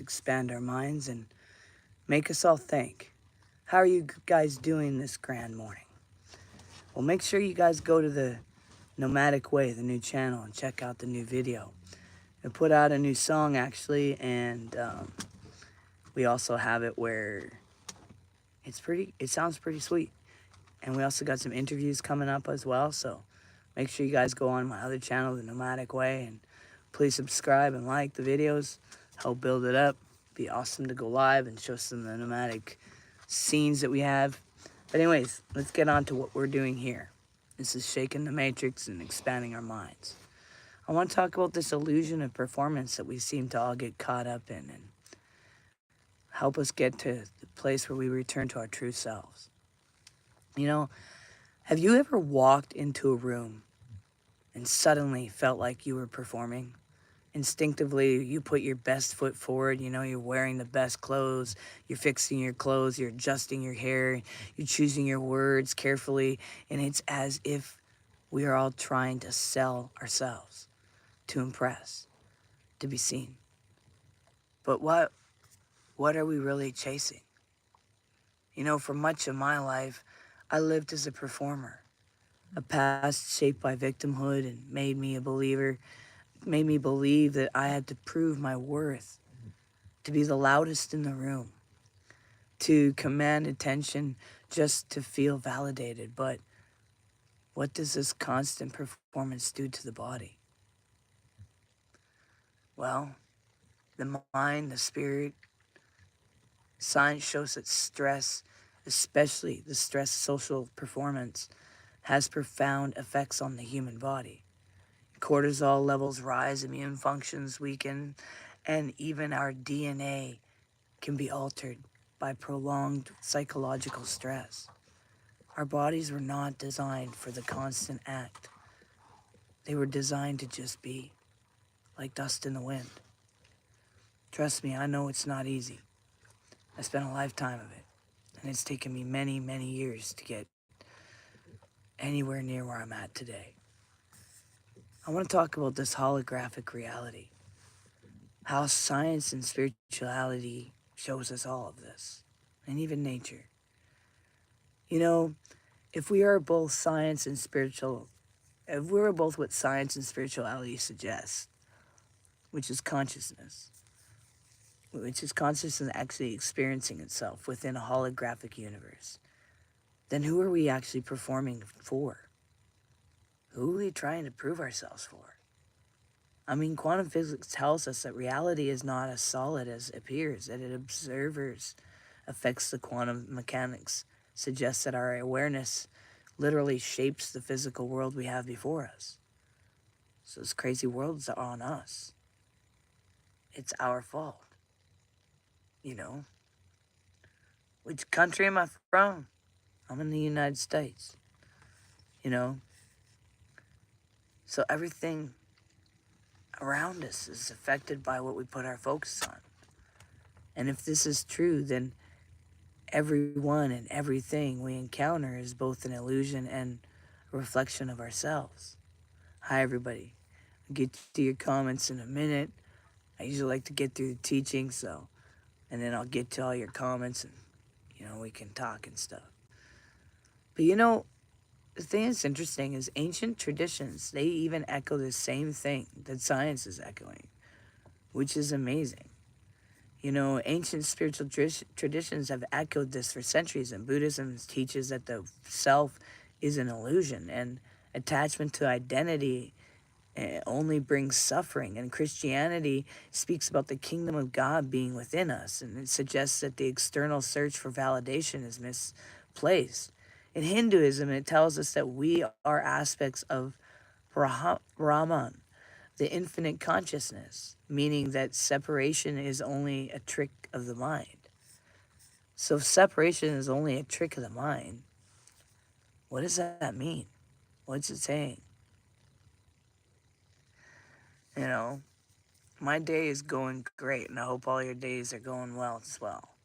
expand our minds, and make us all think. How are you guys doing this grand morning? Well, make sure you guys go to the Nomadic Way, the new channel, and check out the new video. I put out a new song actually, and we also have it where it sounds pretty sweet. And we also got some interviews coming up as well. So make sure you guys go on my other channel, The Nomadic Way, and please subscribe and like the videos. Help build it up. Be awesome to go live and show some of the nomadic scenes that we have. But anyways, let's get on to what we're doing here. This is shaking the matrix and expanding our minds. I want to talk about this illusion of performance that we seem to all get caught up in and help us get to the place where we return to our true selves. You know, have you ever walked into a room and suddenly felt like you were performing? Instinctively, you put your best foot forward. You know, you're wearing the best clothes, you're fixing your clothes, you're adjusting your hair, you're choosing your words carefully, and it's as if we are all trying to sell ourselves, to impress, to be seen. But what are we really chasing? You know, for much of my life, I lived as a performer, a past shaped by victimhood and made me a believer, made me believe that I had to prove my worth, to be the loudest in the room, to command attention just to feel validated. But what does this constant performance do to the body? Well, the mind, the spirit, science shows that stress, especially the stress social performance, has profound effects on the human body. Cortisol levels rise, immune functions weaken, and even our DNA can be altered by prolonged psychological stress. Our bodies were not designed for the constant act. They were designed to just be, like dust in the wind. Trust me, I know it's not easy. I spent a lifetime of it, and it's taken me many, many years to get anywhere near where I'm at today. I want to talk about this holographic reality, how science and spirituality shows us all of this, and even nature. You know, if we are both science and spiritual, if we were both what science and spirituality suggests, which is consciousness, actually experiencing itself within a holographic universe, then who are we actually performing for? Who are we trying to prove ourselves for? I mean, quantum physics tells us that reality is not as solid as it appears, that it observers affects the quantum mechanics, suggests that our awareness literally shapes the physical world we have before us. So this crazy world's on us. It's our fault. You know, which country am I from? I'm in the United States. You know, so everything around us is affected by what we put our focus on. And if this is true, then everyone and everything we encounter is both an illusion and a reflection of ourselves. Hi, everybody. I'll get to your comments in a minute. I usually like to get through the teaching, and then I'll get to all your comments and, we can talk and stuff. But the thing that's interesting is ancient traditions, they even echo the same thing that science is echoing, which is amazing. Ancient spiritual traditions have echoed this for centuries, and Buddhism teaches that the self is an illusion, and attachment to identity only brings suffering. And Christianity speaks about the kingdom of God being within us, and it suggests that the external search for validation is misplaced. In Hinduism, it tells us that we are aspects of Brahman, the infinite consciousness, meaning that separation is only a trick of the mind. So if separation is only a trick of the mind, what does that mean? What's it saying? My day is going great, and I hope all your days are going well as well.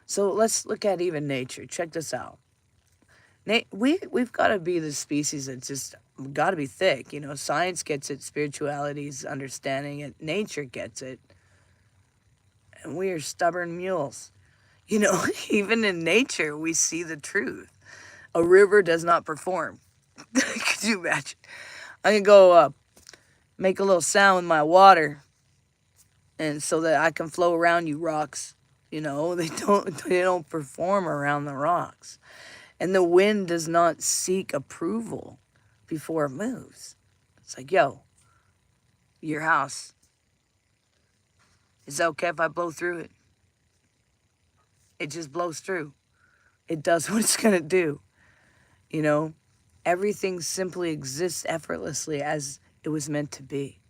So let's look at even nature. Check this out. We've got to be the species that just got to be thick. Science gets it, spirituality's understanding it, nature gets it. And we are stubborn mules. You know, even in nature, we see the truth. A river does not perform. Could you imagine? I can go make a little sound with my water, and so that I can flow around you rocks. You know, they don't perform around the rocks. And the wind does not seek approval before it moves. It's like, yo, your house. Is it okay if I blow through it? It just blows through. It does what it's gonna do. You know, everything simply exists effortlessly as it was meant to be.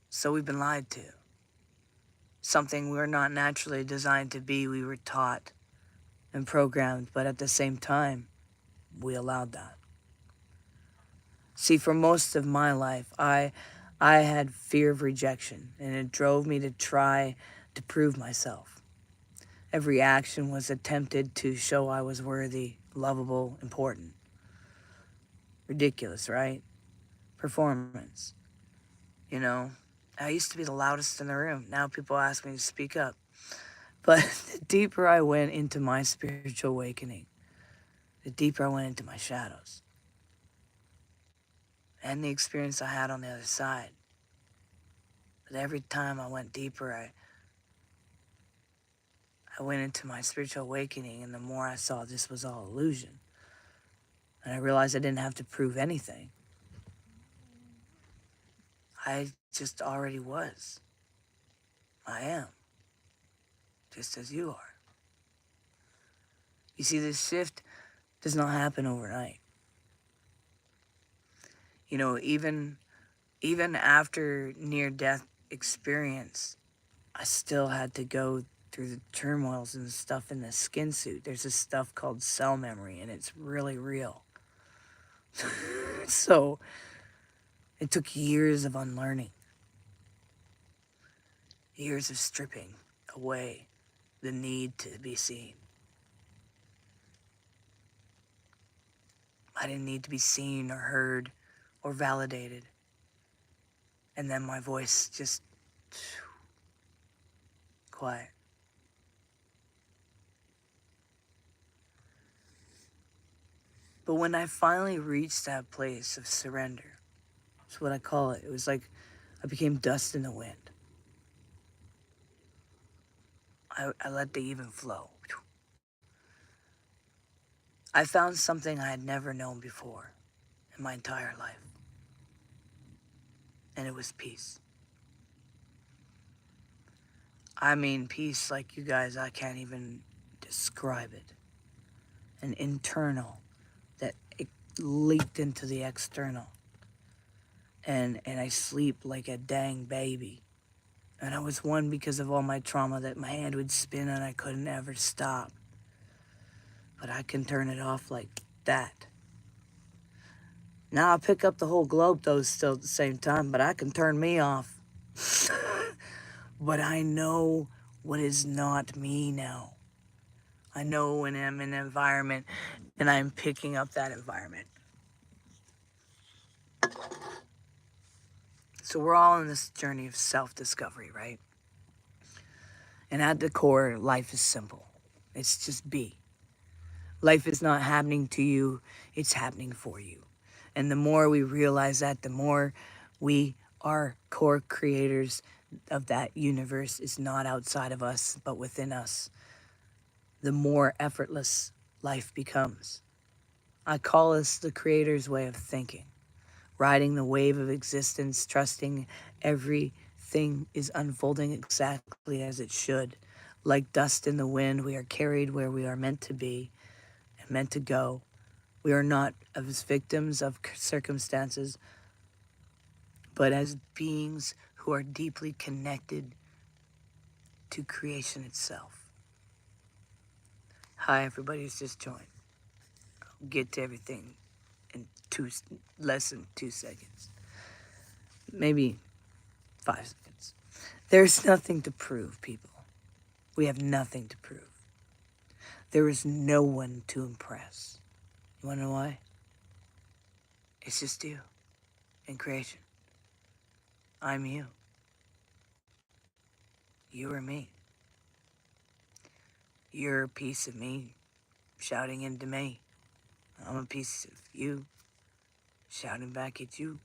So we've been lied to. Something we're not naturally designed to be, we were taught and programmed, but at the same time, we allowed that. See, for most of my life, I had fear of rejection, and it drove me to try to prove myself. Every action was attempted to show I was worthy, lovable, important. Ridiculous, right? Performance. You know, I used to be the loudest in the room. Now people ask me to speak up. But the deeper I went into my spiritual awakening, the deeper I went into my shadows and the experience I had on the other side. But every time I went deeper, I went into my spiritual awakening, and the more I saw this was all illusion. And I realized I didn't have to prove anything. I just already was. I am. Just as you are. You see, this shift does not happen overnight. You know, even after near-death experience, I still had to go through the turmoils and stuff in the skin suit. There's this stuff called cell memory, and it's really real. So it took years of unlearning, years of stripping away the need to be seen. I didn't need to be seen or heard or validated. And then my voice just quiet. But when I finally reached that place of surrender, that's what I call it. It was like I became dust in the wind. I let the even flow. I found something I had never known before in my entire life. And it was peace. I mean, peace like you guys, I can't even describe it. An internal that it leaked into the external. And I sleep like a dang baby. And I was one because of all my trauma that my hand would spin and I couldn't ever stop. But I can turn it off like that. Now I pick up the whole globe though still at the same time, but I can turn me off. But I know what is not me now. I know when I'm in an environment and I'm picking up that environment. So we're all on this journey of self-discovery, right? And at the core, life is simple. It's just be. Life is not happening to you, it's happening for you. And the more we realize that, the more we are core creators of that universe is not outside of us, but within us, the more effortless life becomes. I call this the creator's way of thinking. Riding the wave of existence, trusting everything is unfolding exactly as it should. Like dust in the wind, we are carried where we are meant to be and meant to go. We are not as victims of circumstances, but as beings who are deeply connected to creation itself. Hi, everybody who's just joined. I'll get to everything in less than 2 seconds. Maybe 5 seconds. There's nothing to prove, people. We have nothing to prove. There is no one to impress. You wanna know why? It's just you and creation. I'm you. You or me. You're a piece of me shouting into me. I'm a piece of you shouting back at you,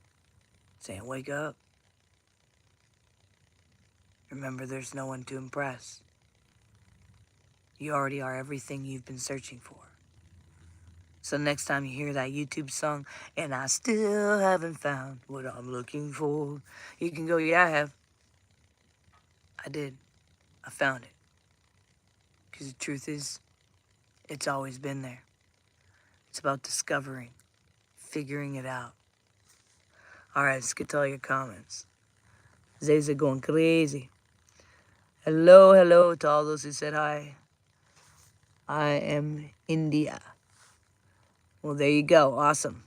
saying, wake up. Remember, there's no one to impress. You already are everything you've been searching for. So next time you hear that YouTube song, and I still haven't found what I'm looking for, you can go, yeah, I have. I did. I found it. Because the truth is, it's always been there. It's about discovering, figuring it out. All right, let's get to all your comments. Zay's going crazy. Hello to all those who said hi. I am India. Well, there you go. Awesome.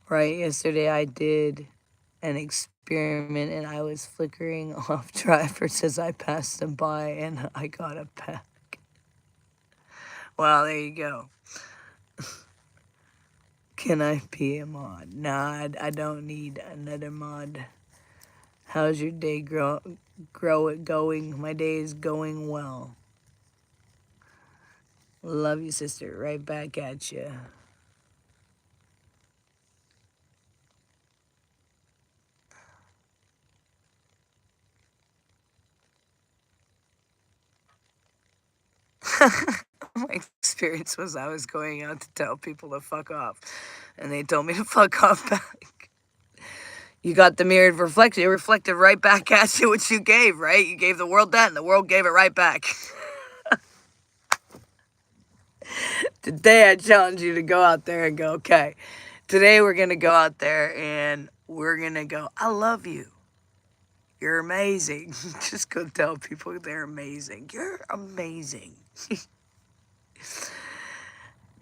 Right, yesterday I did an experiment and I was flickering off drivers as I passed them by and I got a pack. Well, there you go. Can I be a mod? Nah, I don't need another mod. How's your day going? My day is going well. Love you, sister. Right back at you. My experience was I was going out to tell people to fuck off, and they told me to fuck off back. You got the mirrored reflection. It reflected right back at you what you gave, right? You gave the world that, and the world gave it right back. Today, I challenge you to go out there and go, okay, today we're going to go out there and we're going to go, I love you. You're amazing. Just go tell people they're amazing. You're amazing.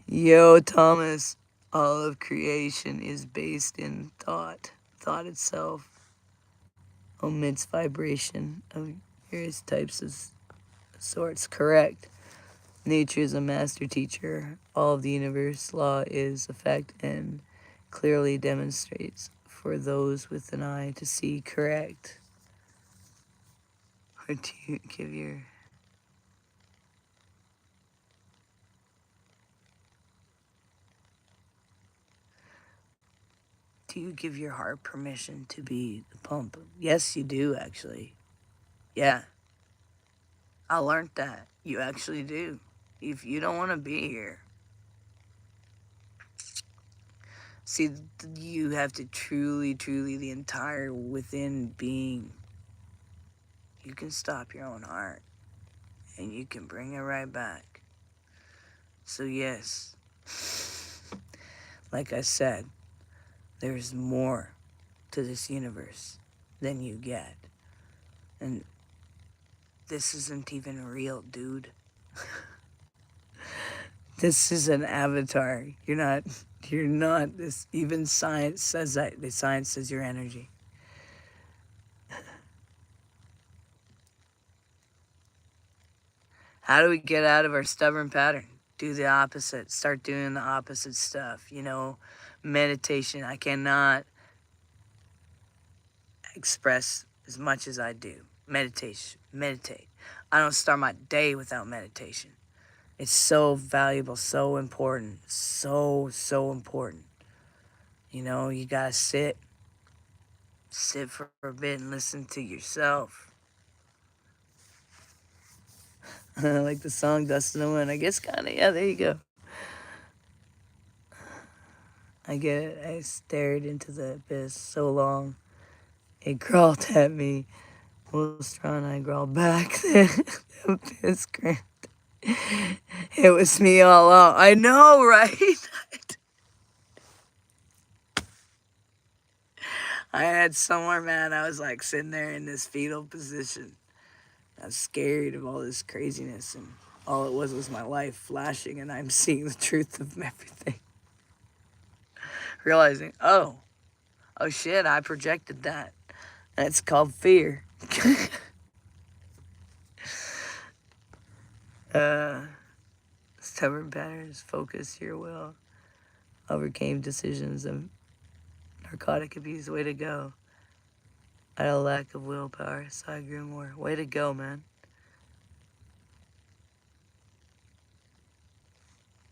Yo, Thomas, all of creation is based in thought. Thought itself omits vibration of various types of sorts. Correct. Nature is a master teacher. All of the universe law is effect and clearly demonstrates for those with an eye to see. Correct. Or do you give your... Do you give your heart permission to be the pump? Yes, you do, actually. Yeah. I learned that. You actually do. If you don't want to be here, see, you have to truly, the entire within being, you can stop your own heart and you can bring it right back. So yes, like I said, there's more to this universe than you get. And this isn't even real, dude. This is an avatar. You're not this. Even science says that. The science says your energy. How do we get out of our stubborn pattern? Do the opposite. Start doing the opposite stuff. You know, meditation. I cannot express as much as I do. Meditation. Meditate. I don't start my day without meditation. It's so valuable, so important, so important. You know, you gotta sit for a bit and listen to yourself. Like the song Dust in the Wind. I guess kind of, yeah, there you go. I stared into the abyss so long, it crawled at me. Most strong, I crawled back. The abyss grinned. It was me all along. I know, right? I had somewhere, man, I was like sitting there in this fetal position. I was scared of all this craziness, and all it was my life flashing, and I'm seeing the truth of everything. Realizing, oh shit, I projected that. That's called fear. Stubborn patterns, focus your will, overcame decisions of narcotic abuse. Way to go. I had a lack of willpower, so I grew more. Way to go, man.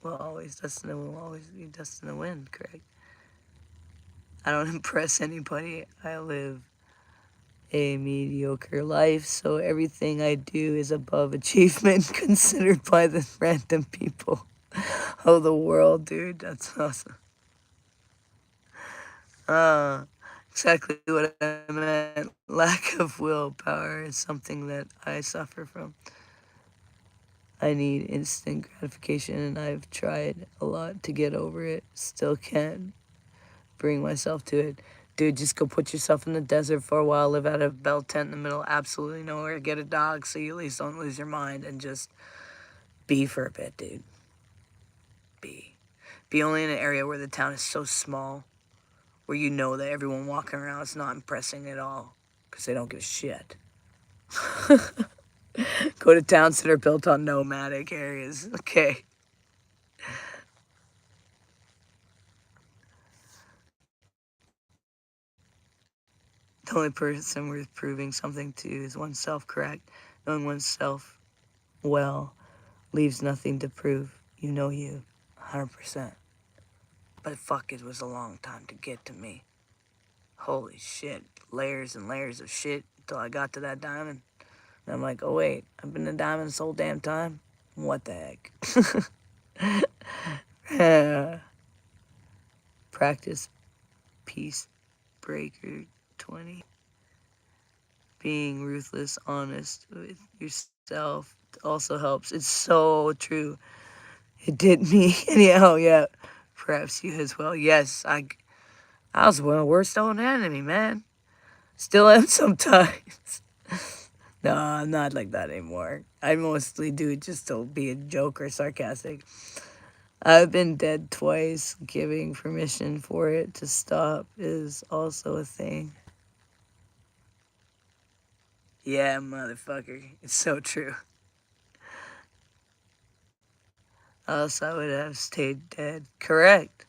We'll always be destined to win, correct? I don't impress anybody. I live a mediocre life, so everything I do is above achievement considered by the random people of the world, dude. That's awesome. Exactly what I meant. Lack of willpower is something that I suffer from. I need instant gratification, and I've tried a lot to get over it. Still can't bring myself to it. Dude, just go put yourself in the desert for a while, live out of a bell tent in the middle of absolutely nowhere, get a dog so you at least don't lose your mind, and just be for a bit, dude. Be. Be only in an area where the town is so small, where you know that everyone walking around is not impressing at all, because they don't give a shit. Go to towns that are built on nomadic areas, okay? The only person worth proving something to is oneself, correct? Knowing oneself well leaves nothing to prove. You know you, 100%. But fuck, it was a long time to get to me. Holy shit. Layers and layers of shit until I got to that diamond. And I'm like, oh wait, I've been a diamond this whole damn time? What the heck? Practice Peace Breaker 20. Being ruthless, honest with yourself also helps. It's so true. It did me anyhow, yeah. Perhaps you as well. Yes, I was one of the worst own enemy, man. Still am sometimes. No, I'm not like that anymore. I mostly do it just to be a joke or sarcastic. I've been dead twice. Giving permission for it to stop is also a thing. Yeah, motherfucker. It's so true. Else I would have stayed dead. Correct.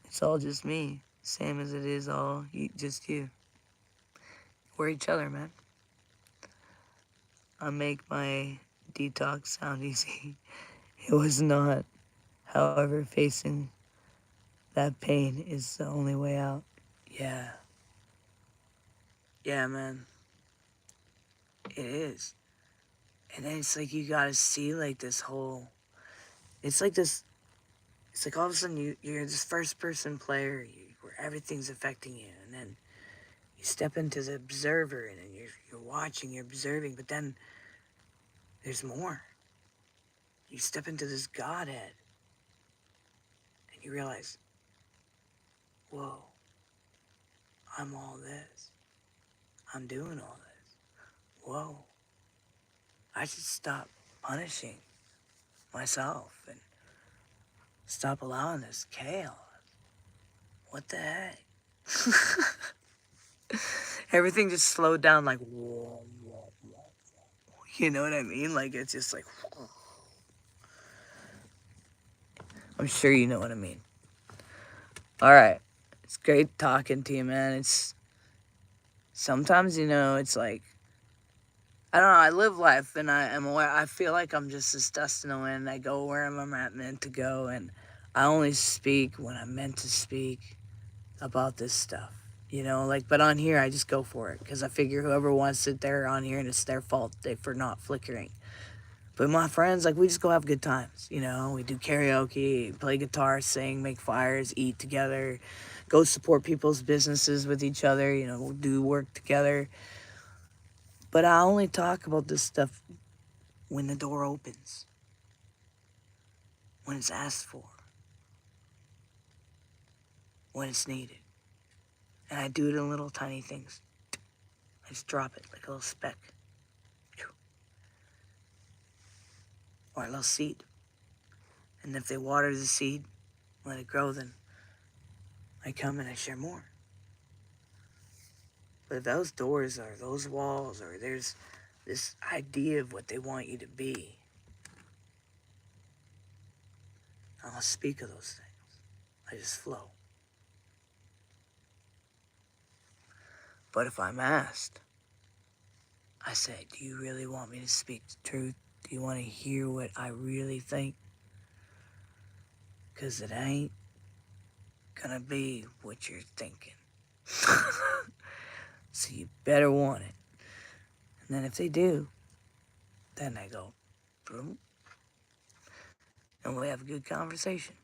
It's all just me. Same as it is all just you. We're each other, man. I make my detox sound easy. It was not. However, facing that pain is the only way out. Yeah. Yeah, man. It is. And then it's like you gotta see like this whole. It's like this. It's like all of a sudden you're this first person player where everything's affecting you. And then you step into the observer and then you're watching, you're observing. But then there's more. You step into this Godhead and you realize, whoa, I'm all this. I'm doing all this. Whoa, I should stop punishing myself and stop allowing this chaos. What the heck? Everything just slowed down like, whoa, whoa, whoa. You know what I mean? Like, it's just like, I'm sure you know what I mean. All right. It's great talking to you, man. It's sometimes, it's like, I don't know. I live life, and I am aware. I feel like I'm just this dust in the wind. I go where I'm meant to go, and I only speak when I'm meant to speak about this stuff. But on here, I just go for it because I figure whoever wants it, they're on here, and it's their fault for not flickering. But my friends, like, we just go have good times. We do karaoke, play guitar, sing, make fires, eat together, go support people's businesses with each other. We'll do work together. But I only talk about this stuff when the door opens, when it's asked for, when it's needed. And I do it in little tiny things. I just drop it like a little speck. Or a little seed. And if they water the seed, let it grow, then I come and I share more. But if those doors or those walls or there's this idea of what they want you to be, I'll speak of those things. I just flow. But if I'm asked, I say, do you really want me to speak the truth? Do you want to hear what I really think? Because it ain't gonna be what you're thinking. So you better want it. And then if they do, then I go, boom, and we have a good conversation.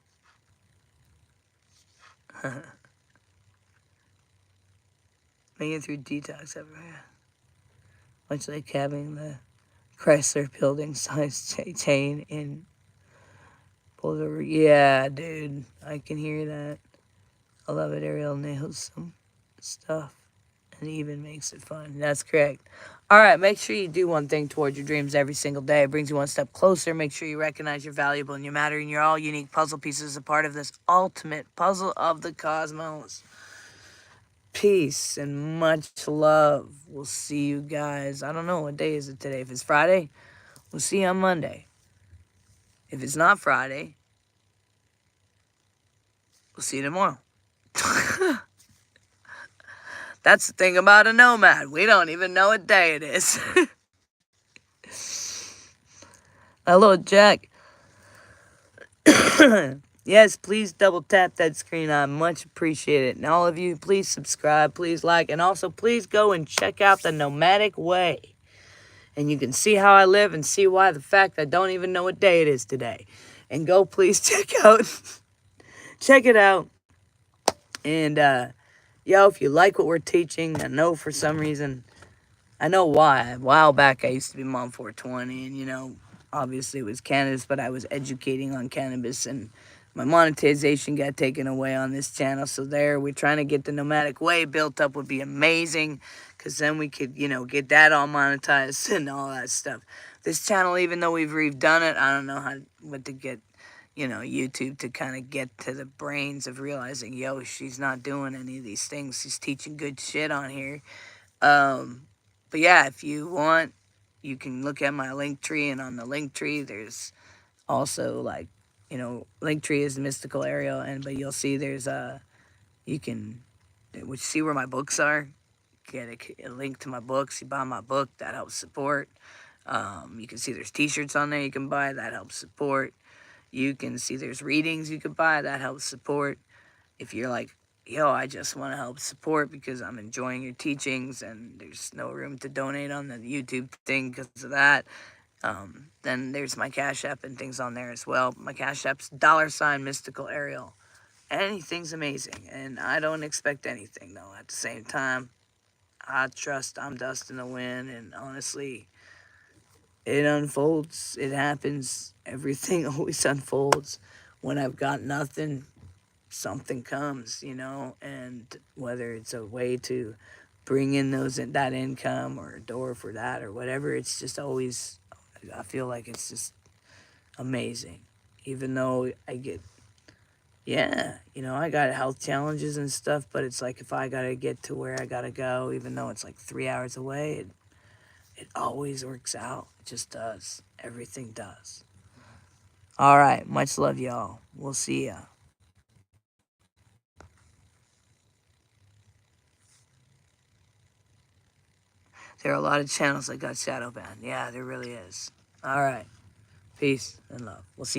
Making it through detox everywhere. Much like having the Chrysler building size chain in Boulder. Yeah, dude, I can hear that. I love it. Ariel nails some stuff and even makes it fun. That's correct. All right, make sure you do one thing towards your dreams every single day. It brings you one step closer. Make sure you recognize you're valuable and you matter, and you're all unique puzzle pieces, a part of this ultimate puzzle of the cosmos. Peace and much love. We'll see you guys. I don't know, what day is it today? If it's Friday, we'll see you on Monday. If it's not Friday, we'll see you tomorrow. That's the thing about a nomad. We don't even know what day it is. Hello, Jack. Yes, please double tap that screen. I much appreciate it. And all of you, please subscribe, please like, and also please go and check out the Nomadic Way. And you can see how I live and see why the fact I don't even know what day it is today. And go please check it out. And yo, if you like what we're teaching, I know for some reason, I know why. A while back I used to be Mom 420, and you know, obviously it was cannabis, but I was educating on cannabis, and my monetization got taken away on this channel. So we're trying to get the Nomadic Way built up. Would be amazing, because then we could, you know, get that all monetized and all that stuff. This channel, even though we've redone it, I don't know what to get, you know, YouTube to kind of get to the brains of realizing, yo, she's not doing any of these things. She's teaching good shit on here. But yeah, if you want, you can look at my link tree, and on the link tree, there's also like, you know, Linktree is Mystical Ariel, but you'll see there's you can see where my books are. Get a link to my books. You buy my book, that helps support. You can see there's t-shirts on there you can buy, that helps support. You can see there's readings you can buy, that helps support. If you're like, yo, I just want to help support because I'm enjoying your teachings and there's no room to donate on the YouTube thing because of that, then there's my Cash App and things on there as well. My Cash App's $Mystical Ariel. Anything's amazing, and I don't expect anything, though. At the same time, I trust I'm dust in the wind, and honestly, it unfolds. It happens. Everything always unfolds. When I've got nothing, something comes, you know, and whether it's a way to bring in that income or a door for that or whatever, it's just always, I feel like it's just amazing. Even though I get, yeah, you know, I got health challenges and stuff, but it's like if I gotta get to where I gotta go, even though it's like 3 hours away, it always works out. It just does. Everything does. All right, much love, y'all. We'll see ya. There are a lot of channels that got shadow banned. Yeah, there really is. All right. Peace and love. We'll see you.